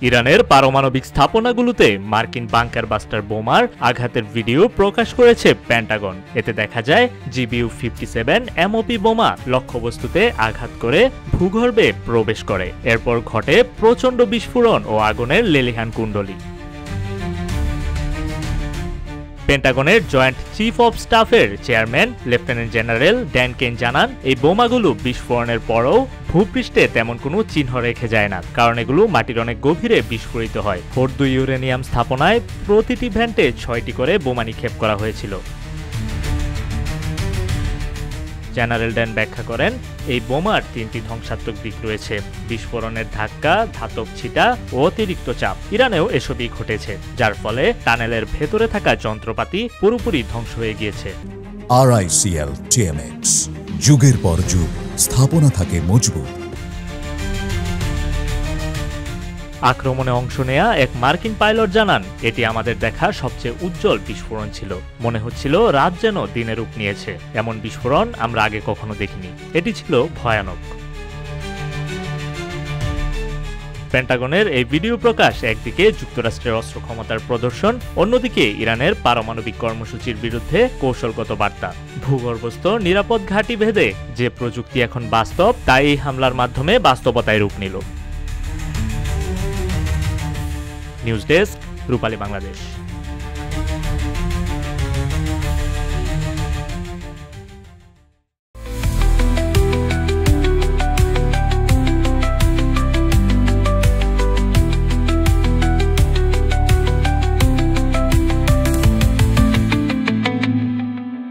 ইরানের পারমাণবিক স্থাপনাগুলোতে মার্কিন বাংকার বাস্টার বোমার আঘাতের ভিডিও প্রকাশ করেছে পেন্টাগন। এতে দেখা যায় GBU-57 MOP বোমা লক্ষ্যবস্তুতে আঘাত করে ভূগর্ভে প্রবেশ করে। এরপর ঘটে প্রচণ্ড বিস্ফোরণ ও আগুনের লেলিহান কুণ্ডলী। পেন্টাগনের জয়েন্ট চিফ অব স্টাফের chairman lieutenant general Dan Caine জানান, এই বোমাগুলো বিস্ফোরণের পরও ভূপৃষ্ঠে তেমন কোনো চিহ্ন রেখে যায় না, কারণ এগুলো মাটির অনেক গভীরে বিস্ফোরিত হয়। ফোর্দো ইউরেনিয়াম স্থাপনায় প্রতিটি ভ্যান্টে 6টি করে বোমা নিক্ষেপ করা হয়েছিল। জেনারেল ড্যান ব্যাখ্যা করেন, এই বোমার 3টি ধ্বংসাত্মক দিক রয়েছে: বিস্ফোরণের ধাক্কা, ধাতব ছিটা ও অতিরিক্ত চাপ। ইরানেও এসবই ঘটেছে, যার ফলে টানেলের ভেতরে থাকা যন্ত্রপাতি পুরোপুরি ধ্বংস হয়ে গিয়েছে। RICL TMX, যুগের পর যুগ স্থাপনা থাকে মজবুত। আক্রমণে অংশ নেয়া এক মার্কিন পাইলট জানান, এটি আমাদের দেখা সবচেয়ে উজ্জ্বল বিস্ফোরণ ছিল। মনে হচ্ছিল রাত যেন দিনে রূপ নিয়েছে। এমন বিস্ফোরণ আমরা আগে কখনো দেখিনি। এটি ছিল ভয়ানক। পেন্টাগনের এই ভিডিও প্রকাশ একদিকে যুক্তরাষ্ট্রের অস্ত্র ক্ষমতার প্রদর্শন, অন্যদিকে ইরানের পারমাণবিক কর্মসূচির বিরুদ্ধে কৌশলগত বার্তা। ভূগর্ভস্থ নিরাপদ ঘাঁটি ভেদে যে প্রযুক্তি এখন বাস্তব, তা এই হামলার মাধ্যমে বাস্তবতায় রূপ নিল। নিউজ ডেস্ক, রূপালী বাংলাদেশ।